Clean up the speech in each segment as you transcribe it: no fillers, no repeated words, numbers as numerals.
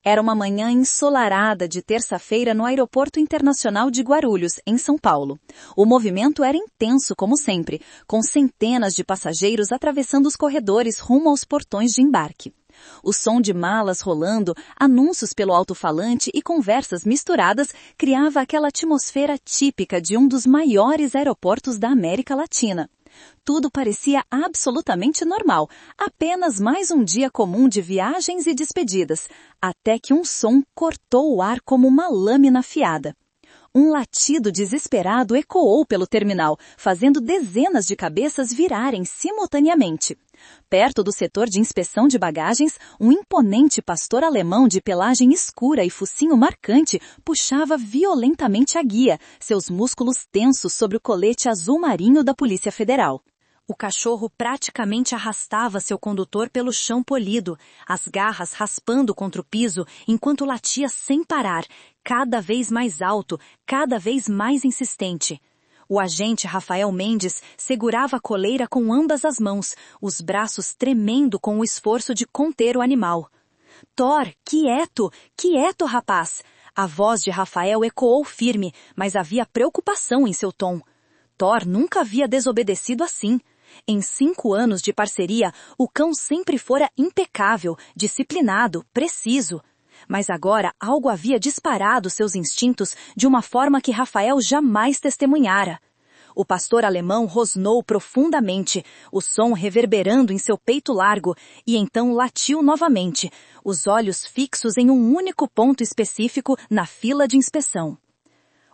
Era uma manhã ensolarada de terça-feira no Aeroporto Internacional de Guarulhos, em São Paulo. O movimento era intenso, como sempre, com centenas de passageiros atravessando os corredores rumo aos portões de embarque. O som de malas rolando, anúncios pelo alto-falante e conversas misturadas criava aquela atmosfera típica de um dos maiores aeroportos da América Latina. Tudo parecia absolutamente normal, apenas mais um dia comum de viagens e despedidas, até que um som cortou o ar como uma lâmina afiada. Um latido desesperado ecoou pelo terminal, fazendo dezenas de cabeças virarem simultaneamente. Perto do setor de inspeção de bagagens, um imponente pastor alemão de pelagem escura e focinho marcante puxava violentamente a guia, seus músculos tensos sobre o colete azul marinho da Polícia Federal. O cachorro praticamente arrastava seu condutor pelo chão polido, as garras raspando contra o piso enquanto latia sem parar, cada vez mais alto, cada vez mais insistente. O agente Rafael Mendes segurava a coleira com ambas as mãos, os braços tremendo com o esforço de conter o animal. Thor, quieto, quieto, rapaz! A voz de Rafael ecoou firme, mas havia preocupação em seu tom. Thor nunca havia desobedecido assim. Em 5 anos de parceria, o cão sempre fora impecável, disciplinado, preciso. Mas agora algo havia disparado seus instintos de uma forma que Rafael jamais testemunhara. O pastor alemão rosnou profundamente, o som reverberando em seu peito largo, e então latiu novamente, os olhos fixos em um único ponto específico na fila de inspeção.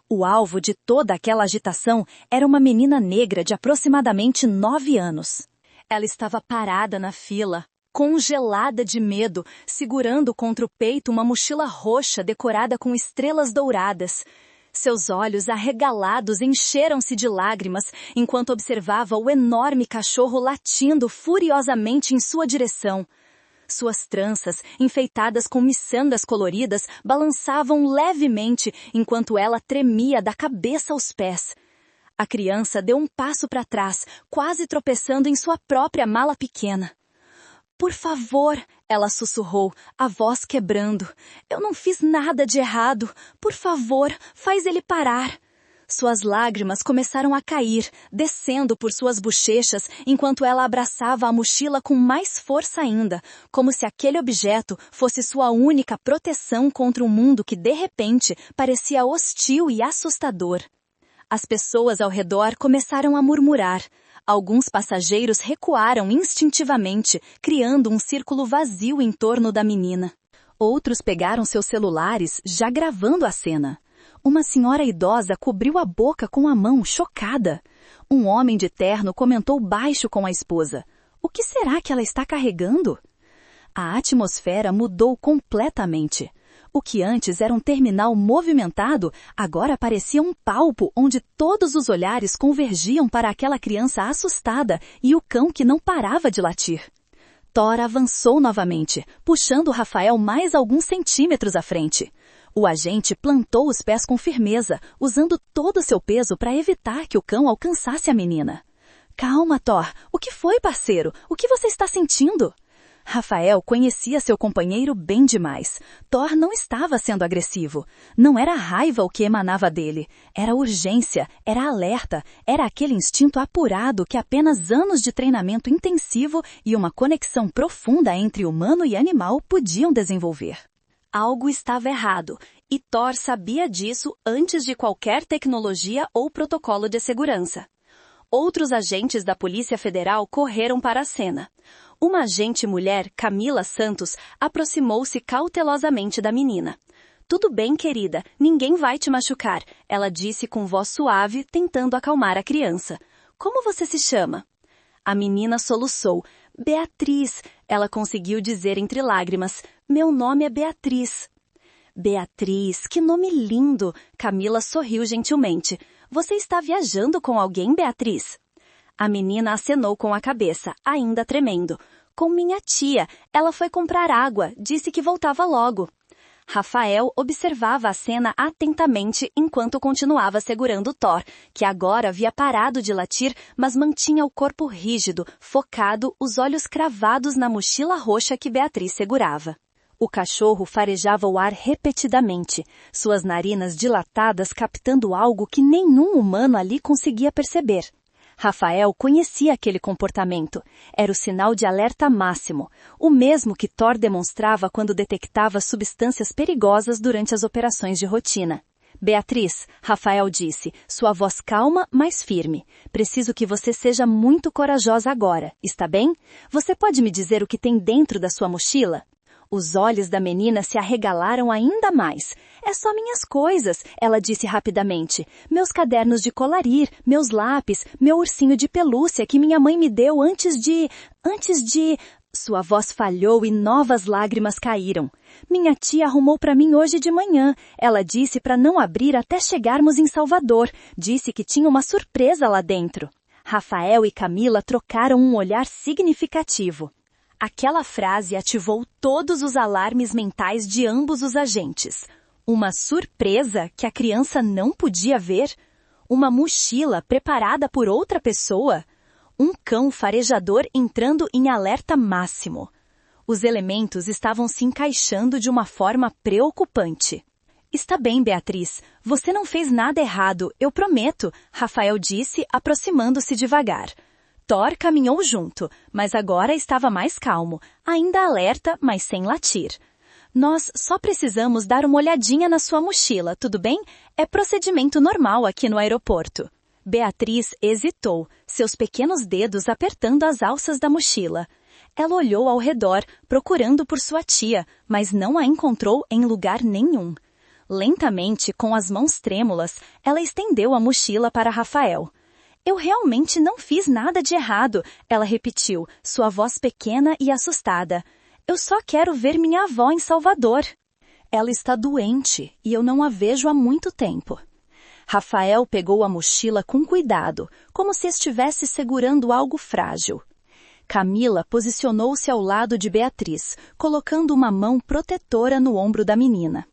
O alvo de toda aquela agitação era uma menina negra de aproximadamente 9 anos. Ela estava parada na fila, congelada de medo, segurando contra o peito uma mochila roxa decorada com estrelas douradas. Seus olhos arregalados encheram-se de lágrimas enquanto observava o enorme cachorro latindo furiosamente em sua direção. Suas tranças, enfeitadas com miçangas coloridas, balançavam levemente enquanto ela tremia da cabeça aos pés. A criança deu um passo para trás, quase tropeçando em sua própria mala pequena. "Por favor", ela sussurrou, a voz quebrando. "Eu não fiz nada de errado. Por favor, faz ele parar." Suas lágrimas começaram a cair, descendo por suas bochechas, enquanto ela abraçava a mochila com mais força ainda, como se aquele objeto fosse sua única proteção contra um mundo que, de repente, parecia hostil e assustador. As pessoas ao redor começaram a murmurar. Alguns passageiros recuaram instintivamente, criando um círculo vazio em torno da menina. Outros pegaram seus celulares, já gravando a cena. Uma senhora idosa cobriu a boca com a mão, chocada. Um homem de terno comentou baixo com a esposa. "O que será que ela está carregando?" A atmosfera mudou completamente. O que antes era um terminal movimentado, agora parecia um palco onde todos os olhares convergiam para aquela criança assustada e o cão que não parava de latir. Thor avançou novamente, puxando Rafael mais alguns centímetros à frente. O agente plantou os pés com firmeza, usando todo o seu peso para evitar que o cão alcançasse a menina. "Calma, Thor. O que foi, parceiro? O que você está sentindo?" Rafael conhecia seu companheiro bem demais. Thor não estava sendo agressivo. Não era raiva o que emanava dele. Era urgência, era alerta, era aquele instinto apurado que apenas anos de treinamento intensivo e uma conexão profunda entre humano e animal podiam desenvolver. Algo estava errado, e Thor sabia disso antes de qualquer tecnologia ou protocolo de segurança. Outros agentes da Polícia Federal correram para a cena. Uma agente mulher, Camila Santos, aproximou-se cautelosamente da menina. "Tudo bem, querida, ninguém vai te machucar", ela disse com voz suave, tentando acalmar a criança. "Como você se chama?" A menina soluçou. "Beatriz", ela conseguiu dizer entre lágrimas. "Meu nome é Beatriz." "Beatriz, que nome lindo!" Camila sorriu gentilmente. "Você está viajando com alguém, Beatriz?" A menina acenou com a cabeça, ainda tremendo. "Com minha tia. Ela foi comprar água, disse que voltava logo." Rafael observava a cena atentamente enquanto continuava segurando Thor, que agora havia parado de latir, mas mantinha o corpo rígido, focado, os olhos cravados na mochila roxa que Beatriz segurava. O cachorro farejava o ar repetidamente, suas narinas dilatadas captando algo que nenhum humano ali conseguia perceber. Rafael conhecia aquele comportamento. Era o sinal de alerta máximo, o mesmo que Thor demonstrava quando detectava substâncias perigosas durante as operações de rotina. Beatriz, Rafael disse, sua voz calma, mas firme. Preciso que você seja muito corajosa agora, está bem? Você pode me dizer o que tem dentro da sua mochila? Os olhos da menina se arregalaram ainda mais. É só minhas coisas, ela disse rapidamente. Meus cadernos de colarir, meus lápis, meu ursinho de pelúcia que minha mãe me deu antes de... Sua voz falhou e novas lágrimas caíram. Minha tia arrumou para mim hoje de manhã. Ela disse para não abrir até chegarmos em Salvador. Disse que tinha uma surpresa lá dentro. Rafael e Camila trocaram um olhar significativo. Aquela frase ativou todos os alarmes mentais de ambos os agentes. Uma surpresa que a criança não podia ver? Uma mochila preparada por outra pessoa? Um cão farejador entrando em alerta máximo. Os elementos estavam se encaixando de uma forma preocupante. Está bem, Beatriz. Você não fez nada errado, eu prometo, Rafael disse, aproximando-se devagar. Thor caminhou junto, mas agora estava mais calmo, ainda alerta, mas sem latir. Nós só precisamos dar uma olhadinha na sua mochila, tudo bem? É procedimento normal aqui no aeroporto. Beatriz hesitou, seus pequenos dedos apertando as alças da mochila. Ela olhou ao redor, procurando por sua tia, mas não a encontrou em lugar nenhum. Lentamente, com as mãos trêmulas, ela estendeu a mochila para Rafael. Eu realmente não fiz nada de errado, ela repetiu, sua voz pequena e assustada. Eu só quero ver minha avó em Salvador. Ela está doente e eu não a vejo há muito tempo. Rafael pegou a mochila com cuidado, como se estivesse segurando algo frágil. Camila posicionou-se ao lado de Beatriz, colocando uma mão protetora no ombro da menina.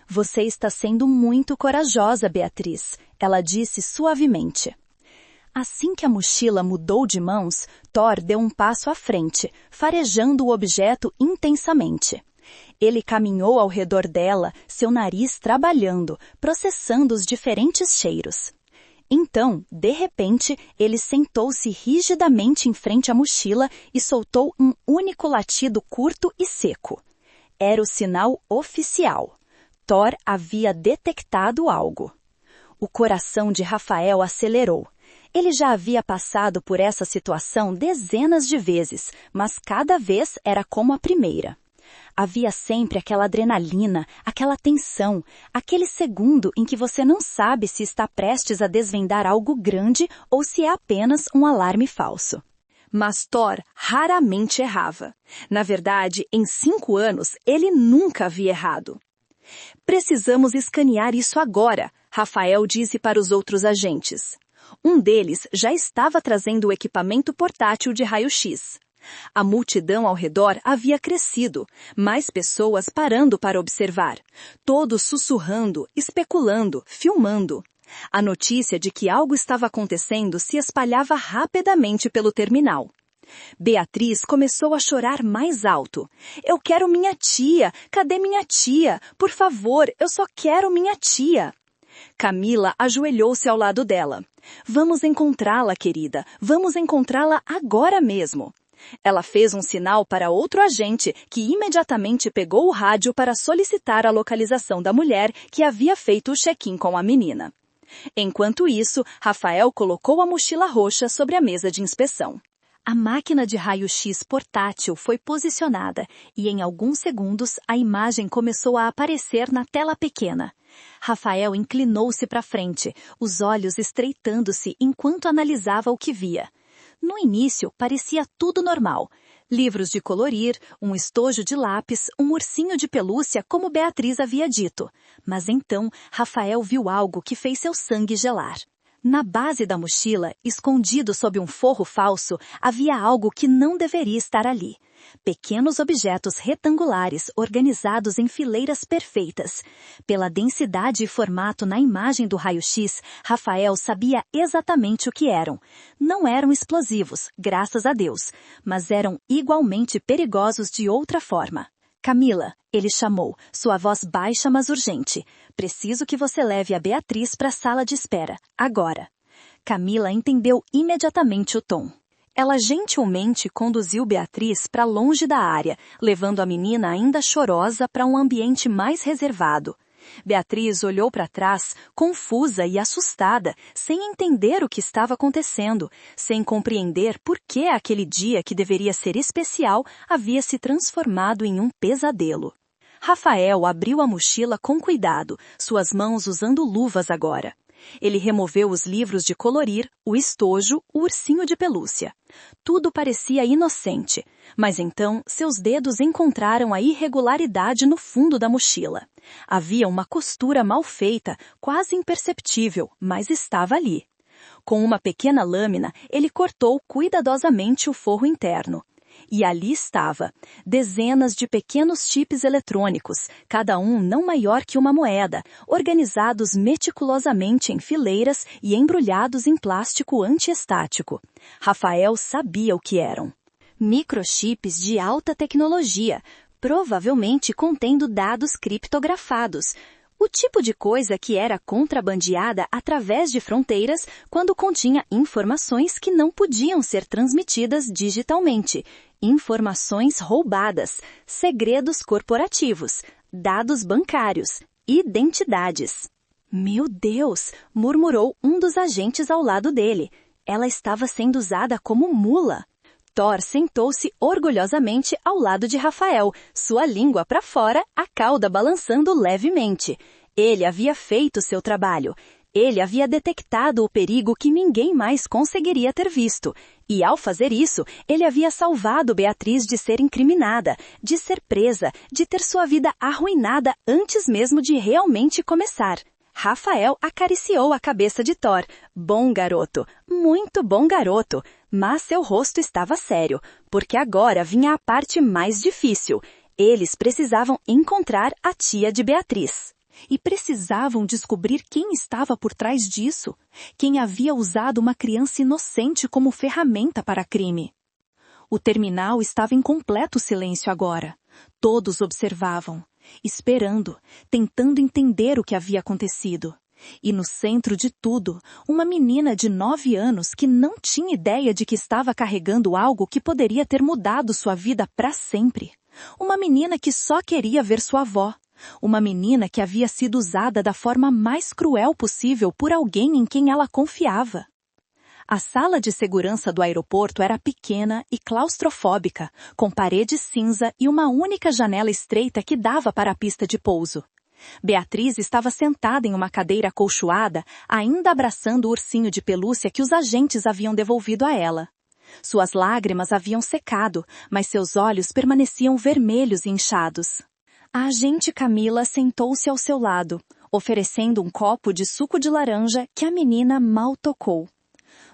Você está sendo muito corajosa, Beatriz, ela disse suavemente. Assim que a mochila mudou de mãos, Thor deu um passo à frente, farejando o objeto intensamente. Ele caminhou ao redor dela, seu nariz trabalhando, processando os diferentes cheiros. Então, de repente, ele sentou-se rigidamente em frente à mochila e soltou um único latido curto e seco. Era o sinal oficial. Thor havia detectado algo. O coração de Rafael acelerou. Ele já havia passado por essa situação dezenas de vezes, mas cada vez era como a primeira. Havia sempre aquela adrenalina, aquela tensão, aquele segundo em que você não sabe se está prestes a desvendar algo grande ou se é apenas um alarme falso. Mas Thor raramente errava. Na verdade, em 5 anos, ele nunca havia errado. Precisamos escanear isso agora, Rafael disse para os outros agentes. Um deles já estava trazendo o equipamento portátil de raio-x. A multidão ao redor havia crescido, mais pessoas parando para observar, todos sussurrando, especulando, filmando. A notícia de que algo estava acontecendo se espalhava rapidamente pelo terminal. Beatriz começou a chorar mais alto. Eu quero minha tia! Cadê minha tia? Por favor, eu só quero minha tia! Camila ajoelhou-se ao lado dela. Vamos encontrá-la, querida. Vamos encontrá-la agora mesmo. Ela fez um sinal para outro agente, que imediatamente pegou o rádio para solicitar a localização da mulher que havia feito o check-in com a menina. Enquanto isso, Rafael colocou a mochila roxa sobre a mesa de inspeção. A máquina de raio-x portátil foi posicionada e em alguns segundos a imagem começou a aparecer na tela pequena. Rafael inclinou-se para frente, os olhos estreitando-se enquanto analisava o que via. No início, parecia tudo normal. Livros de colorir, um estojo de lápis, um ursinho de pelúcia, como Beatriz havia dito. Mas então, Rafael viu algo que fez seu sangue gelar. Na base da mochila, escondido sob um forro falso, havia algo que não deveria estar ali. Pequenos objetos retangulares organizados em fileiras perfeitas. Pela densidade e formato na imagem do raio-x, Rafael sabia exatamente o que eram. Não eram explosivos, graças a Deus, mas eram igualmente perigosos de outra forma. Camila, ele chamou, sua voz baixa mas urgente. Preciso que você leve a Beatriz para a sala de espera, agora. Camila entendeu imediatamente o tom. Ela gentilmente conduziu Beatriz para longe da área, levando a menina ainda chorosa para um ambiente mais reservado. Beatriz olhou para trás, confusa e assustada, sem entender o que estava acontecendo, sem compreender por que aquele dia que deveria ser especial havia se transformado em um pesadelo. Rafael abriu a mochila com cuidado, suas mãos usando luvas agora. Ele removeu os livros de colorir, o estojo, o ursinho de pelúcia. Tudo parecia inocente, mas então seus dedos encontraram a irregularidade no fundo da mochila. Havia uma costura mal feita, quase imperceptível, mas estava ali. Com uma pequena lâmina, ele cortou cuidadosamente o forro interno. E ali estava, dezenas de pequenos chips eletrônicos, cada um não maior que uma moeda, organizados meticulosamente em fileiras e embrulhados em plástico antiestático. Rafael sabia o que eram. Microchips de alta tecnologia, provavelmente contendo dados criptografados. O tipo de coisa que era contrabandeada através de fronteiras quando continha informações que não podiam ser transmitidas digitalmente. Informações roubadas, segredos corporativos, dados bancários, identidades. Meu Deus! Murmurou um dos agentes ao lado dele. Ela estava sendo usada como mula. Thor sentou-se orgulhosamente ao lado de Rafael, sua língua para fora, a cauda balançando levemente. Ele havia feito seu trabalho. Ele havia detectado o perigo que ninguém mais conseguiria ter visto. E ao fazer isso, ele havia salvado Beatriz de ser incriminada, de ser presa, de ter sua vida arruinada antes mesmo de realmente começar. Rafael acariciou a cabeça de Thor. Bom garoto, muito bom garoto. Mas seu rosto estava sério, porque agora vinha a parte mais difícil. Eles precisavam encontrar a tia de Beatriz. E precisavam descobrir quem estava por trás disso, quem havia usado uma criança inocente como ferramenta para crime. O terminal estava em completo silêncio agora. Todos observavam, esperando, tentando entender o que havia acontecido. E no centro de tudo, uma menina de 9 anos que não tinha ideia de que estava carregando algo que poderia ter mudado sua vida para sempre. Uma menina que só queria ver sua avó. Uma menina que havia sido usada da forma mais cruel possível por alguém em quem ela confiava. A sala de segurança do aeroporto era pequena e claustrofóbica, com parede cinza e uma única janela estreita que dava para a pista de pouso. Beatriz estava sentada em uma cadeira acolchoada, ainda abraçando o ursinho de pelúcia que os agentes haviam devolvido a ela. Suas lágrimas haviam secado, mas seus olhos permaneciam vermelhos e inchados. A agente Camila sentou-se ao seu lado, oferecendo um copo de suco de laranja que a menina mal tocou.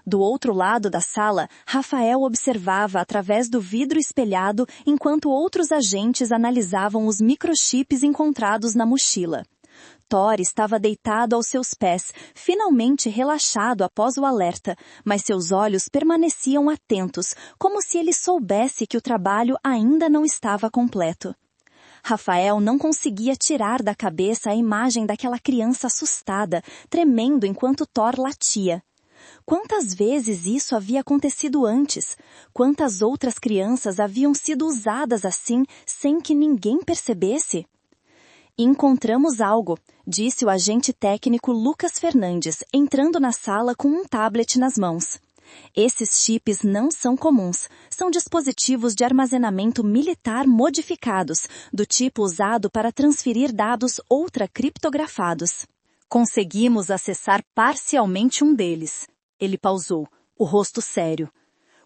Do outro lado da sala, Rafael observava através do vidro espelhado enquanto outros agentes analisavam os microchips encontrados na mochila. Thor estava deitado aos seus pés, finalmente relaxado após o alerta, mas seus olhos permaneciam atentos, como se ele soubesse que o trabalho ainda não estava completo. Rafael não conseguia tirar da cabeça a imagem daquela criança assustada, tremendo enquanto Thor latia. Quantas vezes isso havia acontecido antes? Quantas outras crianças haviam sido usadas assim, sem que ninguém percebesse? Encontramos algo, disse o agente técnico Lucas Fernandes, entrando na sala com um tablet nas mãos. Esses chips não são comuns, são dispositivos de armazenamento militar modificados, do tipo usado para transferir dados ultracriptografados. Conseguimos acessar parcialmente um deles. Ele pausou, o rosto sério.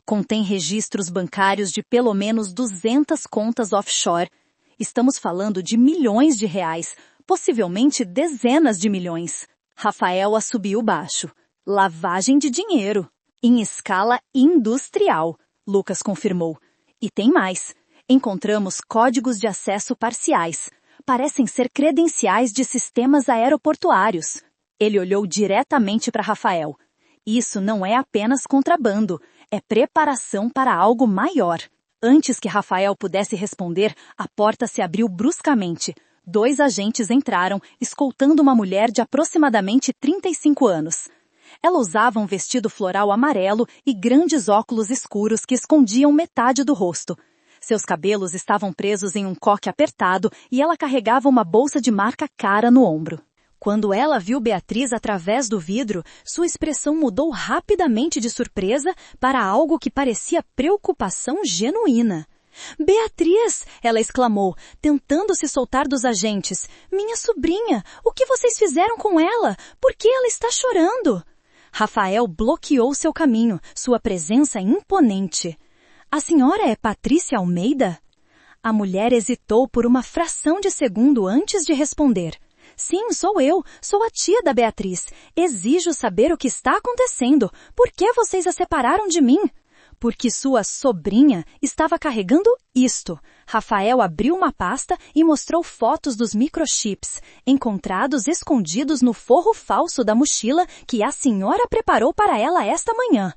Contém registros bancários de pelo menos 200 contas offshore. Estamos falando de milhões de reais, possivelmente dezenas de milhões. Rafael assobiou baixo. Lavagem de dinheiro. Em escala industrial, Lucas confirmou. E tem mais. Encontramos códigos de acesso parciais. Parecem ser credenciais de sistemas aeroportuários. Ele olhou diretamente para Rafael. Isso não é apenas contrabando, é preparação para algo maior. Antes que Rafael pudesse responder, a porta se abriu bruscamente. 2 agentes entraram, escoltando uma mulher de aproximadamente 35 anos. Ela usava um vestido floral amarelo e grandes óculos escuros que escondiam metade do rosto. Seus cabelos estavam presos em um coque apertado e ela carregava uma bolsa de marca cara no ombro. Quando ela viu Beatriz através do vidro, sua expressão mudou rapidamente de surpresa para algo que parecia preocupação genuína. "Beatriz!" ela exclamou, tentando se soltar dos agentes. "Minha sobrinha! O que vocês fizeram com ela? Por que ela está chorando?" Rafael bloqueou seu caminho, sua presença imponente. "A senhora é Patrícia Almeida?" A mulher hesitou por uma fração de segundo antes de responder. "Sim, sou eu. Sou a tia da Beatriz. Exijo saber o que está acontecendo. Por que vocês a separaram de mim?" Porque sua sobrinha estava carregando isto. Rafael abriu uma pasta e mostrou fotos dos microchips, encontrados escondidos no forro falso da mochila que a senhora preparou para ela esta manhã.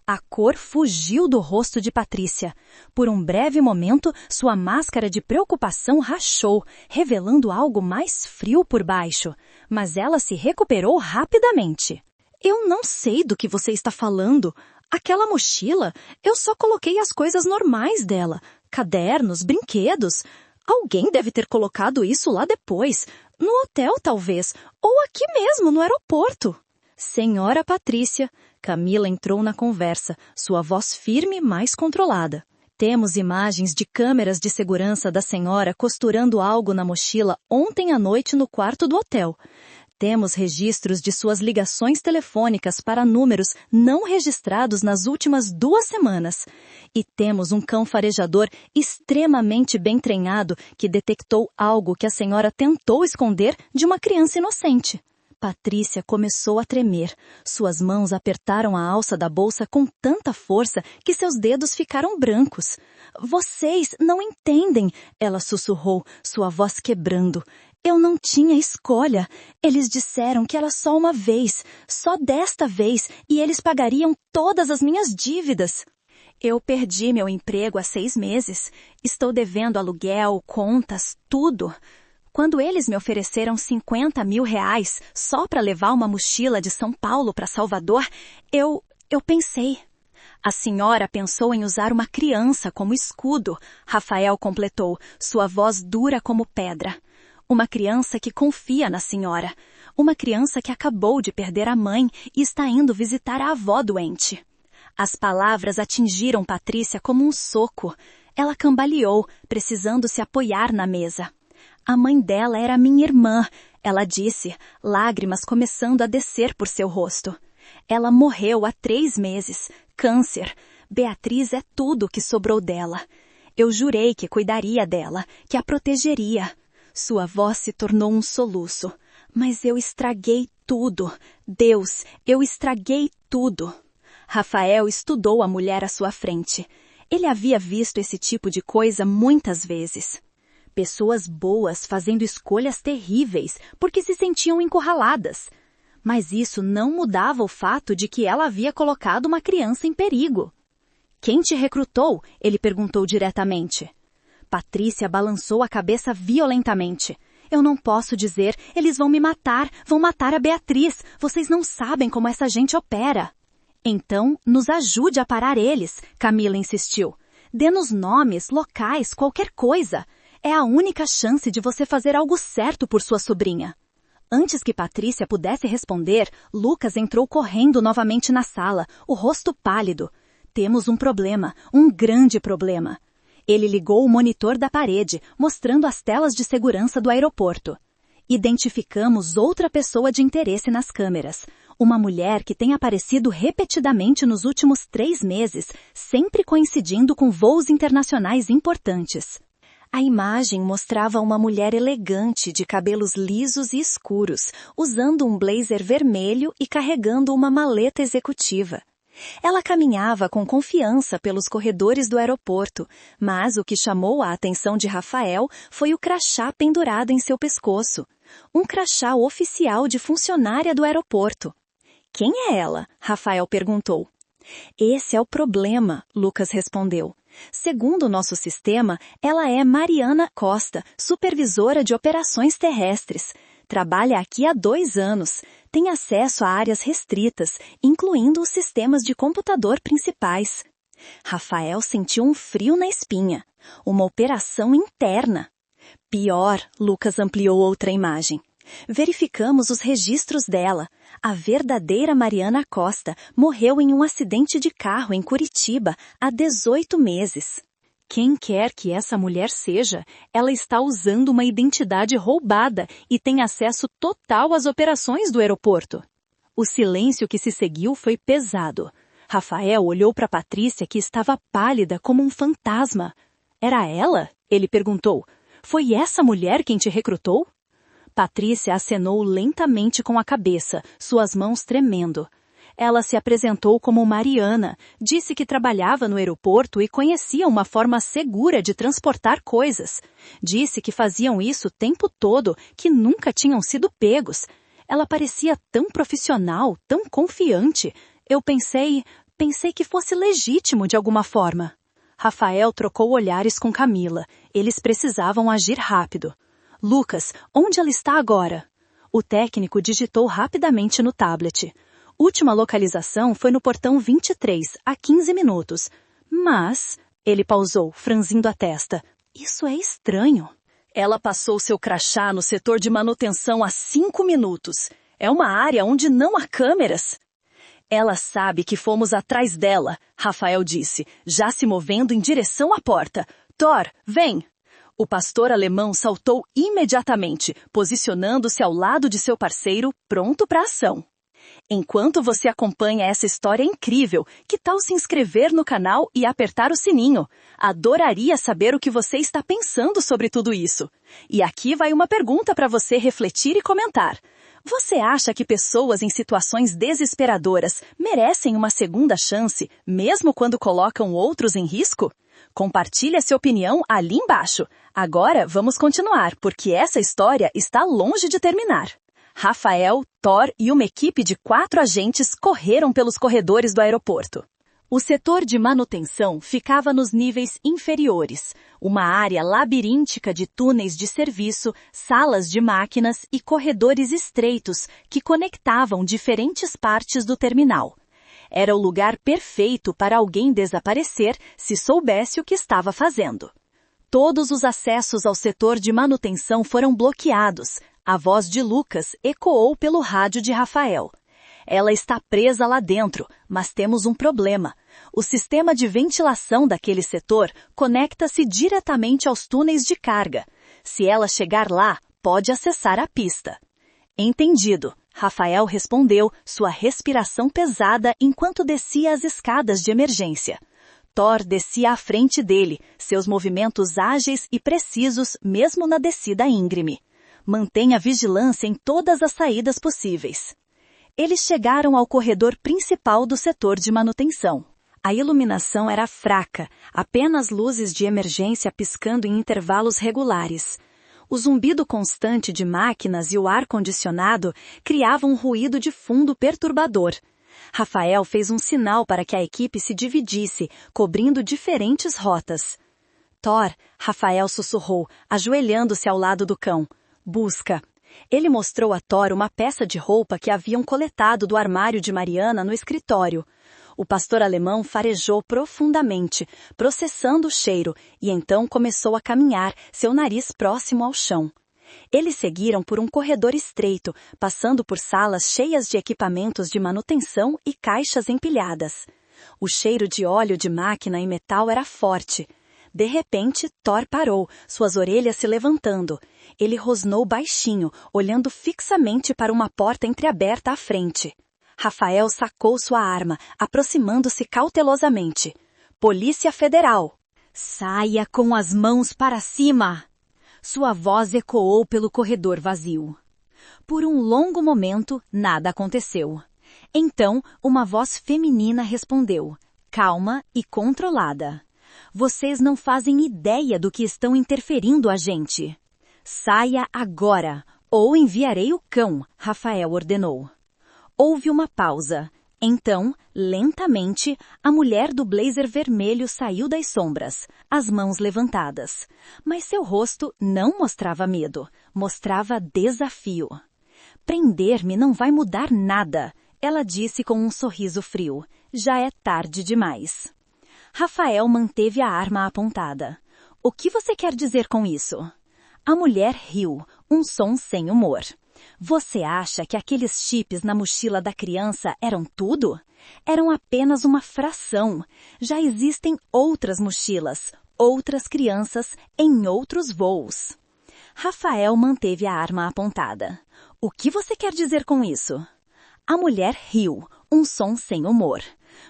A cor fugiu do rosto de Patrícia. Por um breve momento, sua máscara de preocupação rachou, revelando algo mais frio por baixo. Mas ela se recuperou rapidamente. "Eu não sei do que você está falando. Aquela mochila, eu só coloquei as coisas normais dela. Cadernos, brinquedos. Alguém deve ter colocado isso lá depois. No hotel, talvez. Ou aqui mesmo, no aeroporto." "Senhora Patrícia." Camila entrou na conversa, sua voz firme e mais controlada. "Temos imagens de câmeras de segurança da senhora costurando algo na mochila ontem à noite no quarto do hotel. Temos registros de suas ligações telefônicas para números não registrados nas últimas 2 semanas. E temos um cão farejador extremamente bem treinado que detectou algo que a senhora tentou esconder de uma criança inocente." Patrícia começou a tremer. Suas mãos apertaram a alça da bolsa com tanta força que seus dedos ficaram brancos. "Vocês não entendem", ela sussurrou, sua voz quebrando. "Eu não tinha escolha. Eles disseram que era só uma vez, só desta vez, e eles pagariam todas as minhas dívidas. Eu perdi meu emprego há 6 meses. Estou devendo aluguel, contas, tudo. Quando eles me ofereceram 50 mil reais só para levar uma mochila de São Paulo para Salvador, eu pensei." "A senhora pensou em usar uma criança como escudo", Rafael completou, sua voz dura como pedra. "Uma criança que confia na senhora. Uma criança que acabou de perder a mãe e está indo visitar a avó doente." As palavras atingiram Patrícia como um soco. Ela cambaleou, precisando se apoiar na mesa. "A mãe dela era minha irmã", ela disse, lágrimas começando a descer por seu rosto. "Ela morreu há 3 meses. Câncer. Beatriz é tudo o que sobrou dela. Eu jurei que cuidaria dela, que a protegeria." Sua voz se tornou um soluço. "Mas eu estraguei tudo. Deus, eu estraguei tudo." Rafael estudou a mulher à sua frente. Ele havia visto esse tipo de coisa muitas vezes. Pessoas boas fazendo escolhas terríveis porque se sentiam encurraladas. Mas isso não mudava o fato de que ela havia colocado uma criança em perigo. "Quem te recrutou?" ele perguntou diretamente. Patrícia balançou a cabeça violentamente. "Eu não posso dizer, eles vão me matar, vão matar a Beatriz. Vocês não sabem como essa gente opera." "Então, nos ajude a parar eles", Camila insistiu. "Dê-nos nomes, locais, qualquer coisa. É a única chance de você fazer algo certo por sua sobrinha." Antes que Patrícia pudesse responder, Lucas entrou correndo novamente na sala, o rosto pálido. "Temos um problema, um grande problema." Ele ligou o monitor da parede, mostrando as telas de segurança do aeroporto. "Identificamos outra pessoa de interesse nas câmeras. Uma mulher que tem aparecido repetidamente nos últimos 3 meses, sempre coincidindo com voos internacionais importantes." A imagem mostrava uma mulher elegante de cabelos lisos e escuros, usando um blazer vermelho e carregando uma maleta executiva. Ela caminhava com confiança pelos corredores do aeroporto, mas o que chamou a atenção de Rafael foi o crachá pendurado em seu pescoço. Um crachá oficial de funcionária do aeroporto. "Quem é ela?" Rafael perguntou. "Esse é o problema", Lucas respondeu. Segundo o nosso sistema, ela é Mariana Costa, supervisora de operações terrestres. Trabalha aqui há 2 anos. Tem acesso a áreas restritas, incluindo os sistemas de computador principais. Rafael sentiu um frio na espinha. Uma operação interna. Pior, Lucas ampliou outra imagem. Verificamos os registros dela. A verdadeira Mariana Costa morreu em um acidente de carro em Curitiba há 18 meses. Quem quer que essa mulher seja, ela está usando uma identidade roubada e tem acesso total às operações do aeroporto. O silêncio que se seguiu foi pesado. Rafael olhou para Patrícia, que estava pálida como um fantasma. Era ela? Ele perguntou. Foi essa mulher quem te recrutou? Patrícia acenou lentamente com a cabeça, suas mãos tremendo. Ela se apresentou como Mariana, disse que trabalhava no aeroporto e conhecia uma forma segura de transportar coisas. Disse que faziam isso o tempo todo, que nunca tinham sido pegos. Ela parecia tão profissional, tão confiante. Eu pensei que fosse legítimo de alguma forma. Rafael trocou olhares com Camila. Eles precisavam agir rápido. Lucas, onde ela está agora? O técnico digitou rapidamente no tablet. Última localização foi no portão 23, há 15 minutos. Mas, ele pausou, franzindo a testa. Isso é estranho. Ela passou seu crachá no setor de manutenção há 5 minutos. É uma área onde não há câmeras. Ela sabe que fomos atrás dela, Rafael disse, já se movendo em direção à porta. Thor, vem! O pastor alemão saltou imediatamente, posicionando-se ao lado de seu parceiro, pronto para a ação. Enquanto você acompanha essa história incrível, que tal se inscrever no canal e apertar o sininho? Adoraria saber o que você está pensando sobre tudo isso. E aqui vai uma pergunta para você refletir e comentar. Você acha que pessoas em situações desesperadoras merecem uma segunda chance, mesmo quando colocam outros em risco? Compartilhe a sua opinião ali embaixo. Agora vamos continuar, porque essa história está longe de terminar. Rafael, Thor e uma equipe de 4 agentes correram pelos corredores do aeroporto. O setor de manutenção ficava nos níveis inferiores, uma área labiríntica de túneis de serviço, salas de máquinas e corredores estreitos que conectavam diferentes partes do terminal. Era o lugar perfeito para alguém desaparecer se soubesse o que estava fazendo. Todos os acessos ao setor de manutenção foram bloqueados. A voz de Lucas ecoou pelo rádio de Rafael. Ela está presa lá dentro, mas temos um problema. O sistema de ventilação daquele setor conecta-se diretamente aos túneis de carga. Se ela chegar lá, pode acessar a pista. Entendido, Rafael respondeu, sua respiração pesada enquanto descia as escadas de emergência. Thor descia à frente dele, seus movimentos ágeis e precisos mesmo na descida íngreme. Mantenha vigilância em todas as saídas possíveis. Eles chegaram ao corredor principal do setor de manutenção. A iluminação era fraca, apenas luzes de emergência piscando em intervalos regulares. O zumbido constante de máquinas e o ar-condicionado criavam um ruído de fundo perturbador. Rafael fez um sinal para que a equipe se dividisse, cobrindo diferentes rotas. Thor, Rafael sussurrou, ajoelhando-se ao lado do cão. Busca. Ele mostrou a Thor uma peça de roupa que haviam coletado do armário de Mariana no escritório. O pastor alemão farejou profundamente, processando o cheiro, e então começou a caminhar, seu nariz próximo ao chão. Eles seguiram por um corredor estreito, passando por salas cheias de equipamentos de manutenção e caixas empilhadas. O cheiro de óleo de máquina e metal era forte. De repente, Thor parou, suas orelhas se levantando. Ele rosnou baixinho, olhando fixamente para uma porta entreaberta à frente. Rafael sacou sua arma, aproximando-se cautelosamente. Polícia Federal! Saia com as mãos para cima! Sua voz ecoou pelo corredor vazio. Por um longo momento, nada aconteceu. Então, uma voz feminina respondeu, calma e controlada. Vocês não fazem ideia do que estão interferindo a gente. Saia agora, ou enviarei o cão, Rafael ordenou. Houve uma pausa. Então, lentamente, a mulher do blazer vermelho saiu das sombras, as mãos levantadas. Mas seu rosto não mostrava medo, mostrava desafio. Prender-me não vai mudar nada, ela disse com um sorriso frio. Já é tarde demais. Rafael manteve a arma apontada. O que você quer dizer com isso? A mulher riu, um som sem humor. Você acha que aqueles chips na mochila da criança eram tudo? Eram apenas uma fração. Já existem outras mochilas, outras crianças em outros voos. Rafael manteve a arma apontada. O que você quer dizer com isso? A mulher riu, um som sem humor.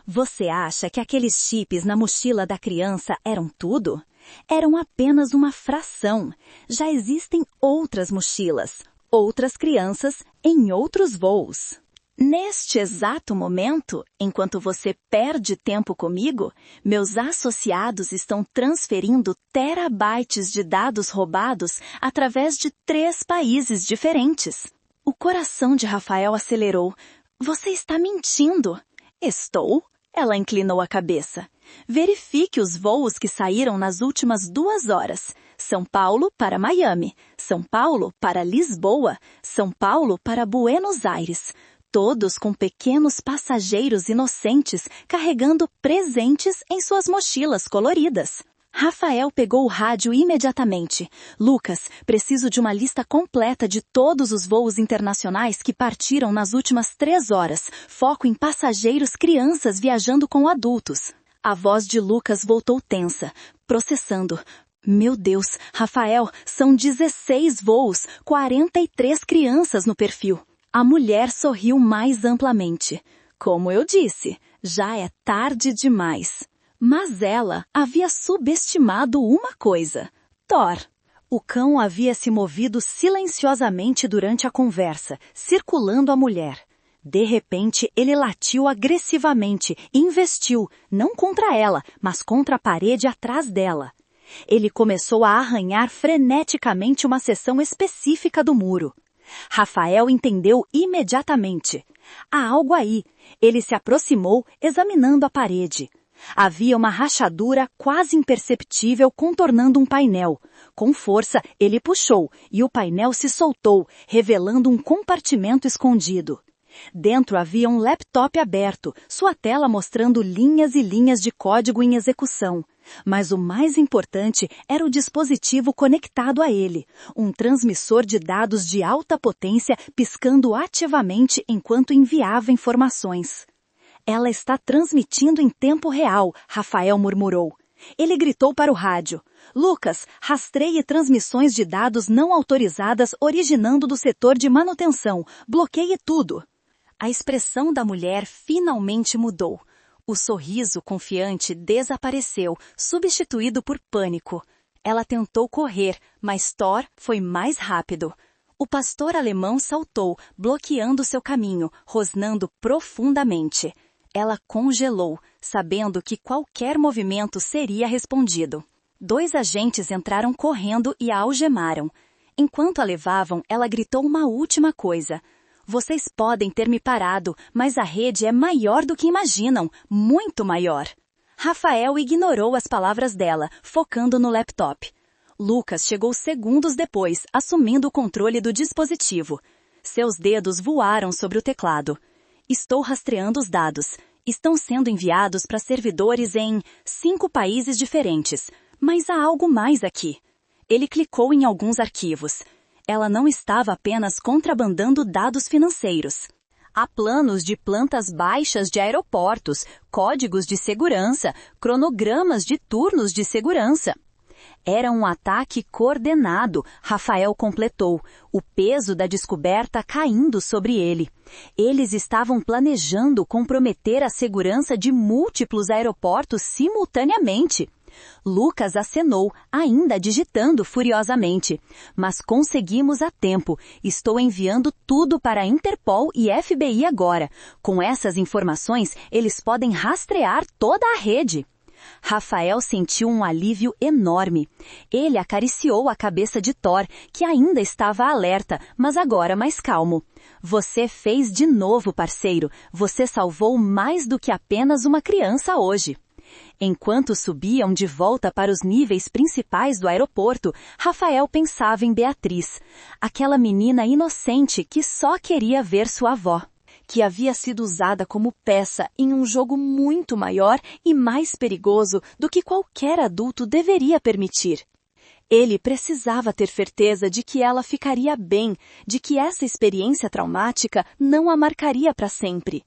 Você acha que aqueles chips na mochila da criança eram tudo? Eram apenas uma fração. Já existem outras mochilas, outras crianças em outros voos. Neste exato momento, enquanto você perde tempo comigo, meus associados estão transferindo terabytes de dados roubados através de 3 países diferentes. O coração de Rafael acelerou. Você está mentindo. Estou? Ela inclinou a cabeça. Verifique os voos que saíram nas últimas 2 horas. São Paulo para Miami, São Paulo para Lisboa, São Paulo para Buenos Aires. Todos com pequenos passageiros inocentes carregando presentes em suas mochilas coloridas. Rafael pegou o rádio imediatamente. Lucas, preciso de uma lista completa de todos os voos internacionais que partiram nas últimas 3 horas. Foco em passageiros crianças viajando com adultos. A voz de Lucas voltou tensa, processando. Meu Deus, Rafael, são 16 voos, 43 crianças no perfil. A mulher sorriu mais amplamente. Como eu disse, já é tarde demais. Mas ela havia subestimado uma coisa. Thor. O cão havia se movido silenciosamente durante a conversa, circulando a mulher. De repente, ele latiu agressivamente e investiu, não contra ela, mas contra a parede atrás dela. Ele começou a arranhar freneticamente uma seção específica do muro. Rafael entendeu imediatamente. Há algo aí. Ele se aproximou, examinando a parede. Havia uma rachadura quase imperceptível contornando um painel. Com força, ele puxou e o painel se soltou, revelando um compartimento escondido. Dentro havia um laptop aberto, sua tela mostrando linhas e linhas de código em execução. Mas o mais importante era o dispositivo conectado a ele, um transmissor de dados de alta potência piscando ativamente enquanto enviava informações. Ela está transmitindo em tempo real, Rafael murmurou. Ele gritou para o rádio. Lucas, rastreie transmissões de dados não autorizadas originando do setor de manutenção. Bloqueie tudo. A expressão da mulher finalmente mudou. O sorriso confiante desapareceu, substituído por pânico. Ela tentou correr, mas Thor foi mais rápido. O pastor alemão saltou, bloqueando seu caminho, rosnando profundamente. Ela congelou, sabendo que qualquer movimento seria respondido. 2 agentes entraram correndo e a algemaram. Enquanto a levavam, ela gritou uma última coisa. Vocês podem ter me parado, mas a rede é maior do que imaginam, muito maior. Rafael ignorou as palavras dela, focando no laptop. Lucas chegou segundos depois, assumindo o controle do dispositivo. Seus dedos voaram sobre o teclado. Estou rastreando os dados. Estão sendo enviados para servidores em 5 países diferentes. Mas há algo mais aqui. Ele clicou em alguns arquivos. Ela não estava apenas contrabandando dados financeiros. Há planos de plantas baixas de aeroportos, códigos de segurança, cronogramas de turnos de segurança. Era um ataque coordenado, Rafael completou, o peso da descoberta caindo sobre ele. Eles estavam planejando comprometer a segurança de múltiplos aeroportos simultaneamente. Lucas acenou, ainda digitando furiosamente. Mas conseguimos a tempo. Estou enviando tudo para a Interpol e FBI agora. Com essas informações, eles podem rastrear toda a rede. Rafael sentiu um alívio enorme. Ele acariciou a cabeça de Thor, que ainda estava alerta, mas agora mais calmo. Você fez de novo, parceiro. Você salvou mais do que apenas uma criança hoje. Enquanto subiam de volta para os níveis principais do aeroporto, Rafael pensava em Beatriz, aquela menina inocente que só queria ver sua avó, que havia sido usada como peça em um jogo muito maior e mais perigoso do que qualquer adulto deveria permitir. Ele precisava ter certeza de que ela ficaria bem, de que essa experiência traumática não a marcaria para sempre.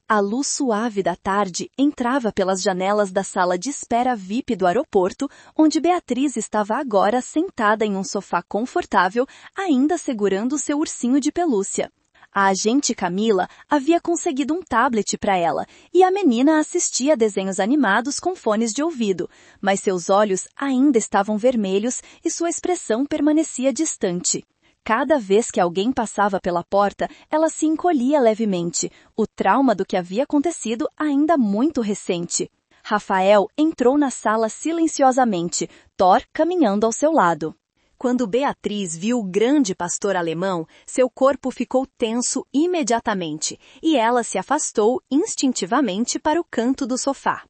A luz suave da tarde entrava pelas janelas da sala de espera VIP do aeroporto, onde Beatriz estava agora sentada em um sofá confortável, ainda segurando seu ursinho de pelúcia. A agente Camila havia conseguido um tablet para ela, e a menina assistia a desenhos animados com fones de ouvido, mas seus olhos ainda estavam vermelhos e sua expressão permanecia distante. Cada vez que alguém passava pela porta, ela se encolhia levemente, o trauma do que havia acontecido ainda muito recente. Rafael entrou na sala silenciosamente, Thor caminhando ao seu lado. Quando Beatriz viu o grande pastor alemão, seu corpo ficou tenso imediatamente, e ela se afastou instintivamente para o canto do sofá.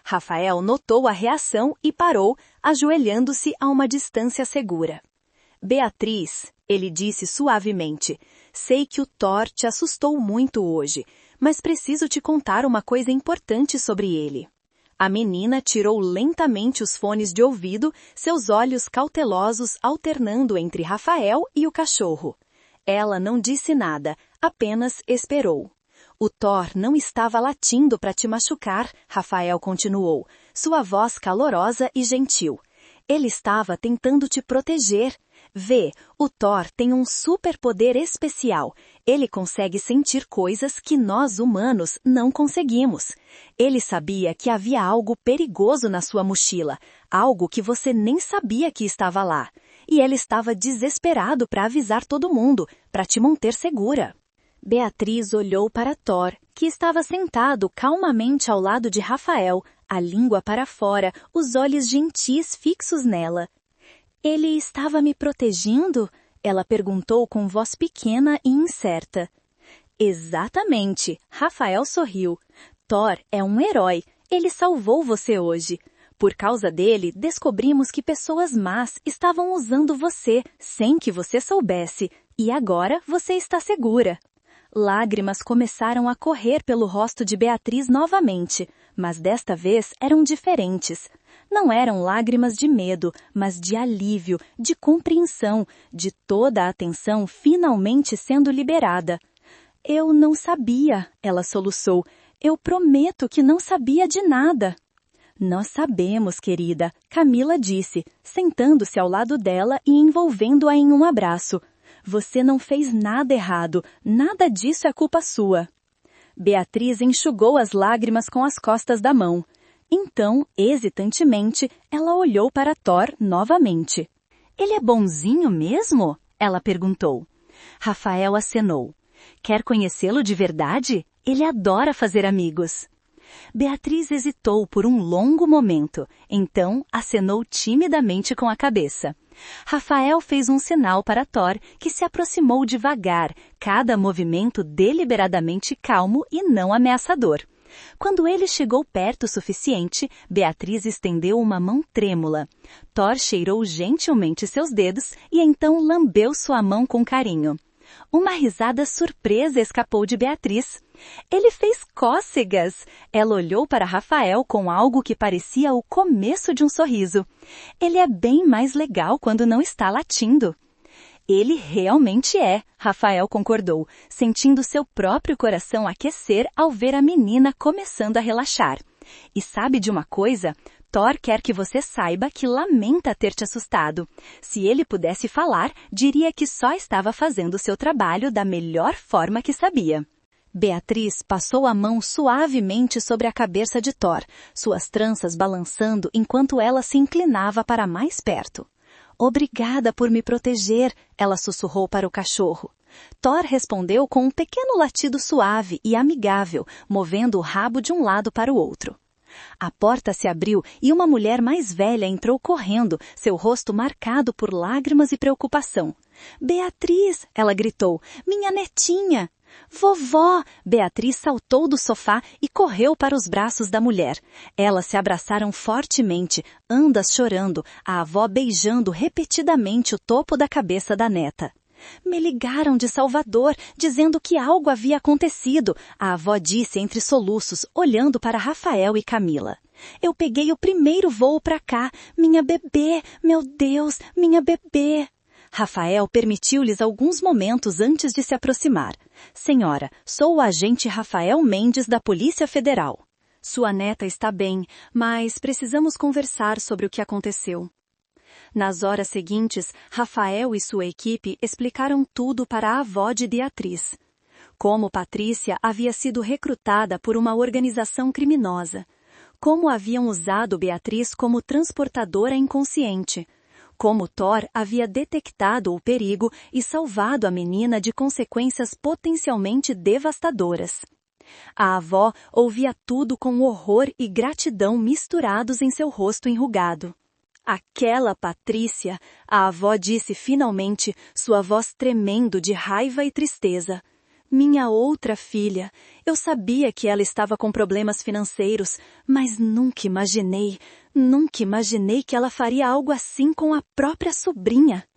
Rafael notou a reação e parou, ajoelhando-se a uma distância segura. Beatriz, ele disse suavemente, sei que o Thor te assustou muito hoje, mas preciso te contar uma coisa importante sobre ele. A menina tirou lentamente os fones de ouvido, seus olhos cautelosos alternando entre Rafael e o cachorro. Ela não disse nada, apenas esperou. O Thor não estava latindo para te machucar, Rafael continuou, sua voz calorosa e gentil. Ele estava tentando te proteger. Vê, o Thor tem um superpoder especial. Ele consegue sentir coisas que nós humanos não conseguimos. Ele sabia que havia algo perigoso na sua mochila, algo que você nem sabia que estava lá. E ele estava desesperado para avisar todo mundo, para te manter segura. Beatriz olhou para Thor, que estava sentado calmamente ao lado de Rafael, a língua para fora, os olhos gentis fixos nela. Ele estava me protegendo? Ela perguntou com voz pequena e incerta. Exatamente, Rafael sorriu. Thor é um herói, ele salvou você hoje. Por causa dele, descobrimos que pessoas más estavam usando você, sem que você soubesse, e agora você está segura. Lágrimas começaram a correr pelo rosto de Beatriz novamente, mas desta vez eram diferentes. Não eram lágrimas de medo, mas de alívio, de compreensão, de toda a atenção finalmente sendo liberada. Eu não sabia, ela soluçou. Eu prometo que não sabia de nada. Nós sabemos, querida, Camila disse, sentando-se ao lado dela e envolvendo-a em um abraço. Você não fez nada errado, nada disso é culpa sua. Beatriz enxugou as lágrimas com as costas da mão. Então, hesitantemente, ela olhou para Thor novamente. Ele é bonzinho mesmo? Ela perguntou. Rafael acenou. Quer conhecê-lo de verdade? Ele adora fazer amigos. Beatriz hesitou por um longo momento, então acenou timidamente com a cabeça. Rafael fez um sinal para Thor, que se aproximou devagar, cada movimento deliberadamente calmo e não ameaçador. Quando ele chegou perto o suficiente, Beatriz estendeu uma mão trêmula. Thor cheirou gentilmente seus dedos e então lambeu sua mão com carinho. Uma risada surpresa escapou de Beatriz. Ele fez cócegas. Ela olhou para Rafael com algo que parecia o começo de um sorriso. Ele é bem mais legal quando não está latindo. Ele realmente é, Rafael concordou, sentindo seu próprio coração aquecer ao ver a menina começando a relaxar. E sabe de uma coisa? Thor quer que você saiba que lamenta ter te assustado. Se ele pudesse falar, diria que só estava fazendo seu trabalho da melhor forma que sabia. Beatriz passou a mão suavemente sobre a cabeça de Thor, suas tranças balançando enquanto ela se inclinava para mais perto. Obrigada por me proteger, ela sussurrou para o cachorro. Thor respondeu com um pequeno latido suave e amigável, movendo o rabo de um lado para o outro. A porta se abriu e uma mulher mais velha entrou correndo, seu rosto marcado por lágrimas e preocupação. Beatriz, ela gritou, minha netinha! Vovó! Beatriz saltou do sofá e correu para os braços da mulher. Elas se abraçaram fortemente, ambas chorando, a avó beijando repetidamente o topo da cabeça da neta. Me ligaram de Salvador, dizendo que algo havia acontecido, a avó disse entre soluços, olhando para Rafael e Camila. Eu peguei o primeiro voo para cá, minha bebê, meu Deus, minha bebê. Rafael permitiu-lhes alguns momentos antes de se aproximar. Senhora, sou o agente Rafael Mendes da Polícia Federal. Sua neta está bem, mas precisamos conversar sobre o que aconteceu. Nas horas seguintes, Rafael e sua equipe explicaram tudo para a avó de Beatriz. Como Patrícia havia sido recrutada por uma organização criminosa. Como haviam usado Beatriz como transportadora inconsciente. Como Thor havia detectado o perigo e salvado a menina de consequências potencialmente devastadoras. A avó ouvia tudo com horror e gratidão misturados em seu rosto enrugado. Aquela Patrícia, a avó disse finalmente, sua voz tremendo de raiva e tristeza. Minha outra filha, eu sabia que ela estava com problemas financeiros, mas nunca imaginei que ela faria algo assim com a própria sobrinha.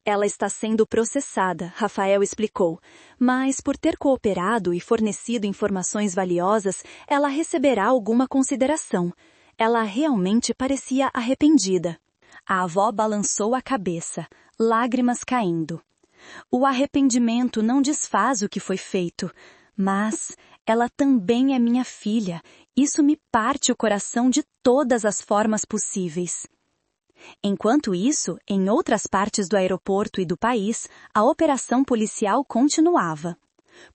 Ela está sendo processada, Rafael explicou, mas por ter cooperado e fornecido informações valiosas, ela receberá alguma consideração. Ela realmente parecia arrependida. A avó balançou a cabeça, lágrimas caindo. O arrependimento não desfaz o que foi feito, mas ela também é minha filha. Isso me parte o coração de todas as formas possíveis. Enquanto isso, em outras partes do aeroporto e do país, a operação policial continuava.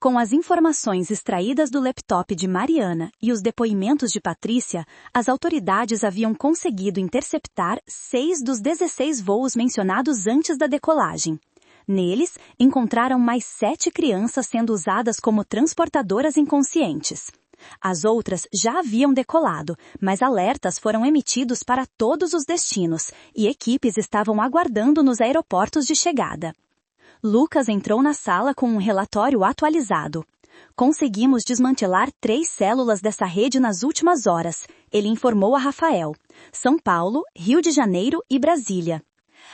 Com as informações extraídas do laptop de Mariana e os depoimentos de Patrícia, as autoridades haviam conseguido interceptar 6 dos 16 voos mencionados antes da decolagem. Neles, encontraram mais 7 crianças sendo usadas como transportadoras inconscientes. As outras já haviam decolado, mas alertas foram emitidos para todos os destinos e equipes estavam aguardando nos aeroportos de chegada. Lucas entrou na sala com um relatório atualizado. Conseguimos desmantelar 3 células dessa rede nas últimas horas, ele informou a Rafael. São Paulo, Rio de Janeiro e Brasília.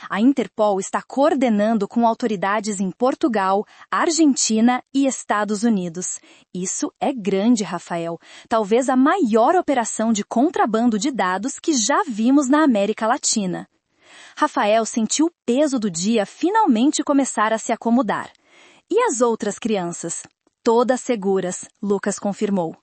A Interpol está coordenando com autoridades em Portugal, Argentina e Estados Unidos. Isso é grande, Rafael. Talvez a maior operação de contrabando de dados que já vimos na América Latina. Rafael sentiu o peso do dia finalmente começar a se acomodar. E as outras crianças? Todas seguras, Lucas confirmou.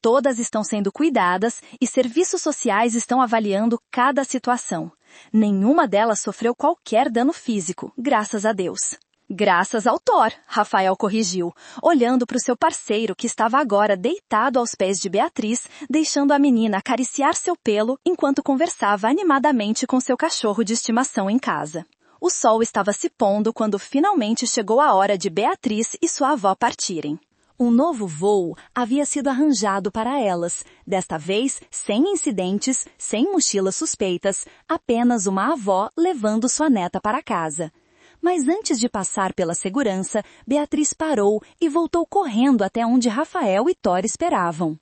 Todas estão sendo cuidadas e serviços sociais estão avaliando cada situação. Nenhuma delas sofreu qualquer dano físico, graças a Deus. Graças ao Thor, Rafael corrigiu, olhando para o seu parceiro que estava agora deitado aos pés de Beatriz, deixando a menina acariciar seu pelo enquanto conversava animadamente com seu cachorro de estimação em casa. O sol estava se pondo quando finalmente chegou a hora de Beatriz e sua avó partirem. Um novo voo havia sido arranjado para elas, desta vez sem incidentes, sem mochilas suspeitas, apenas uma avó levando sua neta para casa. Mas antes de passar pela segurança, Beatriz parou e voltou correndo até onde Rafael e Thor esperavam.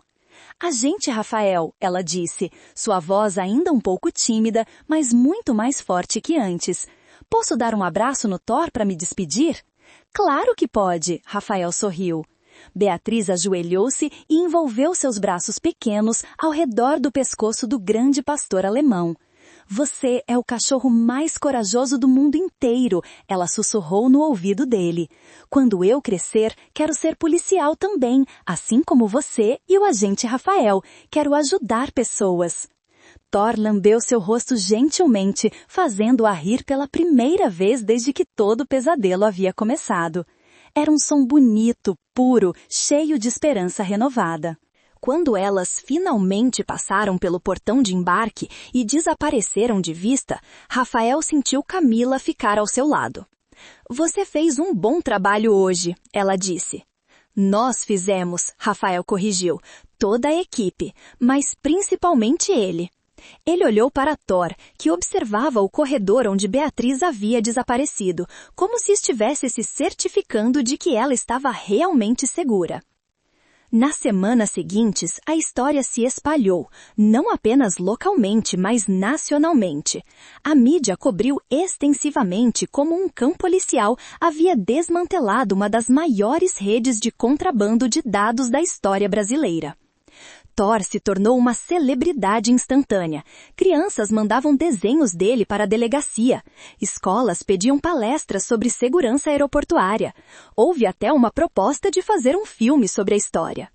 Agente Rafael, ela disse, sua voz ainda um pouco tímida, mas muito mais forte que antes. Posso dar um abraço no Thor para me despedir? Claro que pode, Rafael sorriu. Beatriz ajoelhou-se e envolveu seus braços pequenos ao redor do pescoço do grande pastor alemão. Você é o cachorro mais corajoso do mundo inteiro, ela sussurrou no ouvido dele. Quando eu crescer, quero ser policial também, assim como você e o agente Rafael. Quero ajudar pessoas. Thor lambeu seu rosto gentilmente, fazendo-a rir pela primeira vez desde que todo o pesadelo havia começado. Era um som bonito, puro, cheio de esperança renovada. Quando elas finalmente passaram pelo portão de embarque e desapareceram de vista, Rafael sentiu Camila ficar ao seu lado. Você fez um bom trabalho hoje, ela disse. Nós fizemos, Rafael corrigiu. toda a equipe, mas principalmente ele. Ele olhou para Thor, que observava o corredor onde Beatriz havia desaparecido, como se estivesse se certificando de que ela estava realmente segura. Nas semanas seguintes, a história se espalhou, não apenas localmente, mas nacionalmente. A mídia cobriu extensivamente como um cão policial havia desmantelado uma das maiores redes de contrabando de dados da história brasileira. Thor se tornou uma celebridade instantânea. Crianças mandavam desenhos dele para a delegacia. Escolas pediam palestras sobre segurança aeroportuária. Houve até uma proposta de fazer um filme sobre a história.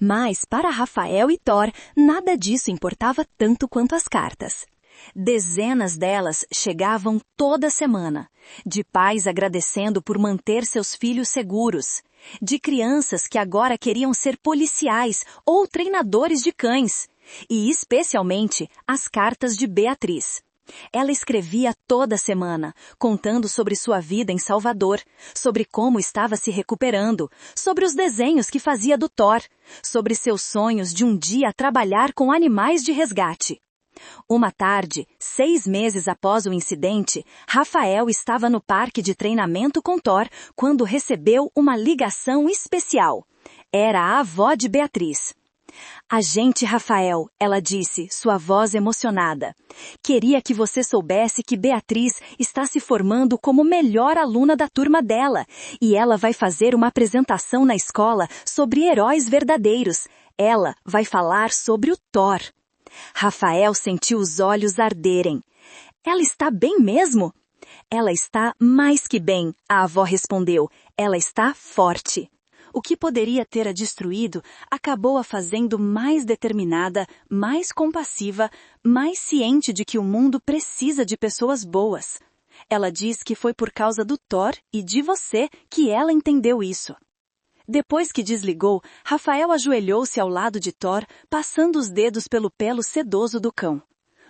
Mas, para Rafael e Thor, nada disso importava tanto quanto as cartas. Dezenas delas chegavam toda semana, de pais agradecendo por manter seus filhos seguros, de crianças que agora queriam ser policiais ou treinadores de cães, e especialmente as cartas de Beatriz. Ela escrevia toda semana, contando sobre sua vida em Salvador, sobre como estava se recuperando, sobre os desenhos que fazia do Thor, sobre seus sonhos de um dia trabalhar com animais de resgate. Uma tarde, 6 meses após o incidente, Rafael estava no parque de treinamento com Thor quando recebeu uma ligação especial. Era a avó de Beatriz. "Agente Rafael", ela disse, sua voz emocionada. "Queria que você soubesse que Beatriz está se formando como melhor aluna da turma dela, e ela vai fazer uma apresentação na escola sobre heróis verdadeiros. Ela vai falar sobre o Thor." Rafael sentiu os olhos arderem. "Ela está bem mesmo?" "Ela está mais que bem", a avó respondeu. "Ela está forte." O que poderia ter a destruído acabou a fazendo mais determinada, mais compassiva, mais ciente de que o mundo precisa de pessoas boas. Ela diz que foi por causa do Thor e de você que ela entendeu isso. Depois que desligou, Rafael ajoelhou-se ao lado de Thor, passando os dedos pelo pelo sedoso do cão.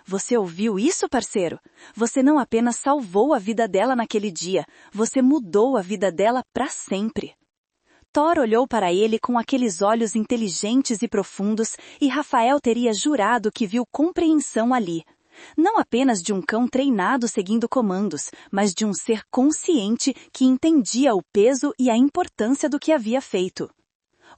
"Você ouviu isso, parceiro? Você não apenas salvou a vida dela naquele dia, você mudou a vida dela para sempre." Thor olhou para ele com aqueles olhos inteligentes e profundos, e Rafael teria jurado que viu compreensão ali. Não apenas de um cão treinado seguindo comandos, mas de um ser consciente que entendia o peso e a importância do que havia feito.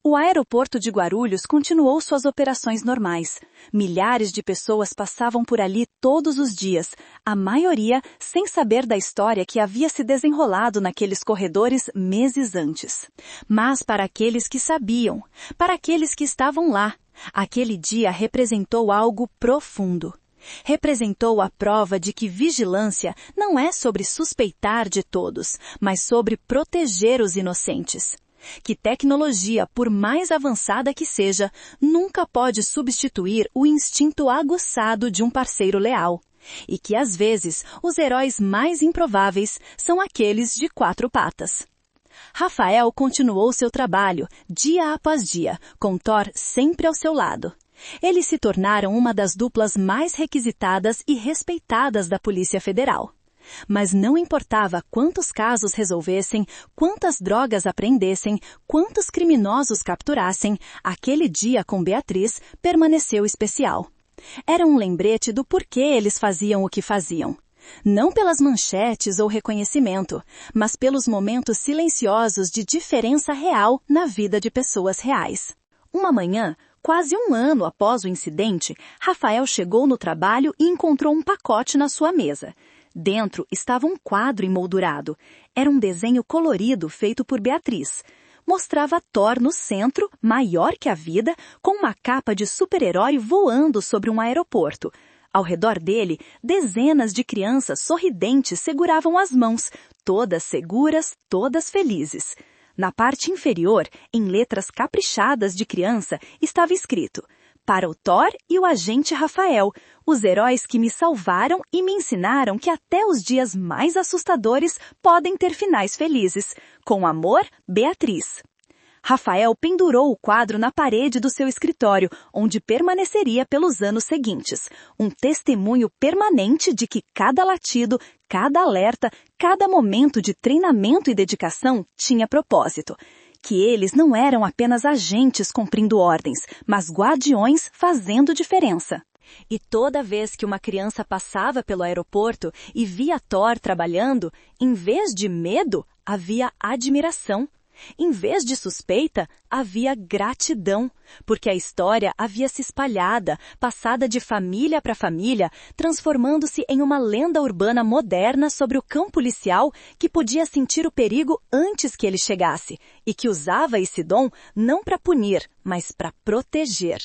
O aeroporto de Guarulhos continuou suas operações normais. Milhares de pessoas passavam por ali todos os dias, a maioria sem saber da história que havia se desenrolado naqueles corredores meses antes. Mas para aqueles que sabiam, para aqueles que estavam lá, aquele dia representou algo profundo. Representou a prova de que vigilância não é sobre suspeitar de todos, mas sobre proteger os inocentes. Que tecnologia, por mais avançada que seja, nunca pode substituir o instinto aguçado de um parceiro leal. E que, às vezes, os heróis mais improváveis são aqueles de 4 patas. Rafael continuou seu trabalho, dia após dia, com Thor sempre ao seu lado. Eles se tornaram uma das duplas mais requisitadas e respeitadas da Polícia Federal. Mas não importava quantos casos resolvessem, quantas drogas apreendessem, quantos criminosos capturassem, aquele dia com Beatriz permaneceu especial. Era um lembrete do porquê eles faziam o que faziam. Não pelas manchetes ou reconhecimento, mas pelos momentos silenciosos de diferença real na vida de pessoas reais. Uma manhã, quase 1 ano após o incidente, Rafael chegou no trabalho e encontrou um pacote na sua mesa. Dentro estava um quadro emoldurado. Era um desenho colorido feito por Beatriz. Mostrava Thor no centro, maior que a vida, com uma capa de super-herói voando sobre um aeroporto. Ao redor dele, dezenas de crianças sorridentes seguravam as mãos, todas seguras, todas felizes. Na parte inferior, em letras caprichadas de criança, estava escrito: "Para o Thor e o agente Rafael, os heróis que me salvaram e me ensinaram que até os dias mais assustadores podem ter finais felizes. Com amor, Beatriz." Rafael pendurou o quadro na parede do seu escritório, onde permaneceria pelos anos seguintes. Um testemunho permanente de que cada latido, cada alerta, cada momento de treinamento e dedicação tinha propósito. que eles não eram apenas agentes cumprindo ordens, mas guardiões fazendo diferença. E toda vez que uma criança passava pelo aeroporto e via Thor trabalhando, em vez de medo, havia admiração. Em vez de suspeita, havia gratidão, porque a história havia se espalhada, passada de família para família, transformando-se em uma lenda urbana moderna sobre o cão policial que podia sentir o perigo antes que ele chegasse, e que usava esse dom não para punir, mas para proteger.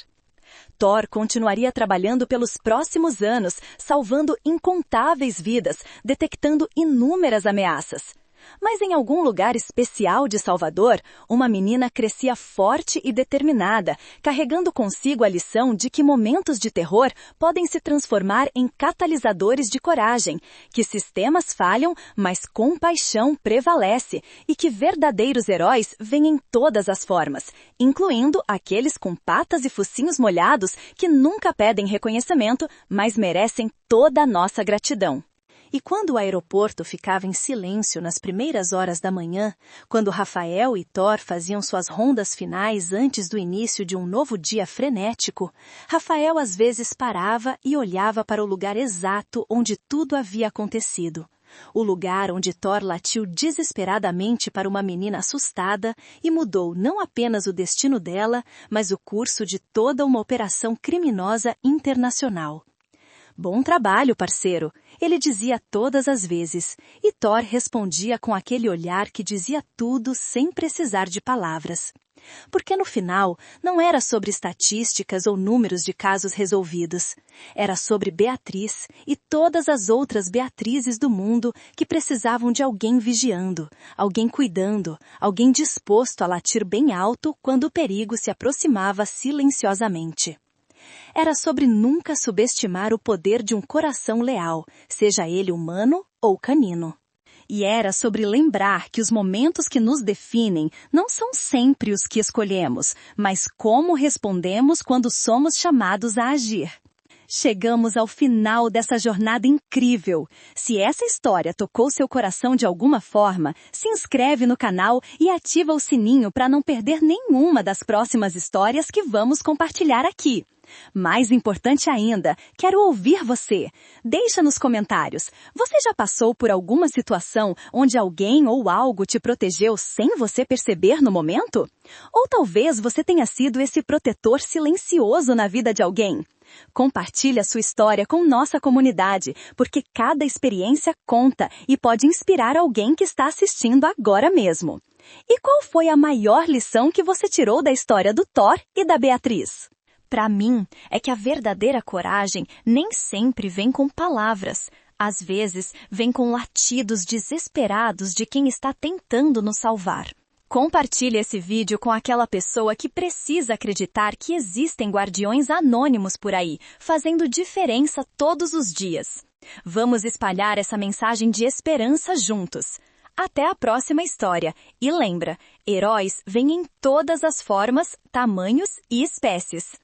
Thor continuaria trabalhando pelos próximos anos, salvando incontáveis vidas, detectando inúmeras ameaças. Mas em algum lugar especial de Salvador, uma menina crescia forte e determinada, carregando consigo a lição de que momentos de terror podem se transformar em catalisadores de coragem, que sistemas falham, mas compaixão prevalece, e que verdadeiros heróis vêm em todas as formas, incluindo aqueles com patas e focinhos molhados que nunca pedem reconhecimento, mas merecem toda a nossa gratidão. E quando o aeroporto ficava em silêncio nas primeiras horas da manhã, quando Rafael e Thor faziam suas rondas finais antes do início de um novo dia frenético, Rafael às vezes parava e olhava para o lugar exato onde tudo havia acontecido. O lugar onde Thor latiu desesperadamente para uma menina assustada e mudou não apenas o destino dela, mas o curso de toda uma operação criminosa internacional. Bom trabalho, parceiro, ele dizia todas as vezes, e Thor respondia com aquele olhar que dizia tudo sem precisar de palavras. Porque no final, não era sobre estatísticas ou números de casos resolvidos. Era sobre Beatriz e todas as outras Beatrizes do mundo que precisavam de alguém vigiando, alguém cuidando, alguém disposto a latir bem alto quando o perigo se aproximava silenciosamente. Era sobre nunca subestimar o poder de um coração leal, seja ele humano ou canino. E era sobre lembrar que os momentos que nos definem não são sempre os que escolhemos, mas como respondemos quando somos chamados a agir. Chegamos ao final dessa jornada incrível. Se essa história tocou seu coração de alguma forma, se inscreve no canal e ativa o sininho para não perder nenhuma das próximas histórias que vamos compartilhar aqui. Mais importante ainda, quero ouvir você. Deixa nos comentários. Você já passou por alguma situação onde alguém ou algo te protegeu sem você perceber no momento? Ou talvez você tenha sido esse protetor silencioso na vida de alguém? Compartilhe a sua história com nossa comunidade, porque cada experiência conta e pode inspirar alguém que está assistindo agora mesmo. E qual foi a maior lição que você tirou da história do Thor e da Beatriz? Para mim, é que a verdadeira coragem nem sempre vem com palavras. Às vezes, vem com latidos desesperados de quem está tentando nos salvar. Compartilhe esse vídeo com aquela pessoa que precisa acreditar que existem guardiões anônimos por aí, fazendo diferença todos os dias. Vamos espalhar essa mensagem de esperança juntos. Até a próxima história. E lembra, heróis vêm em todas as formas, tamanhos e espécies.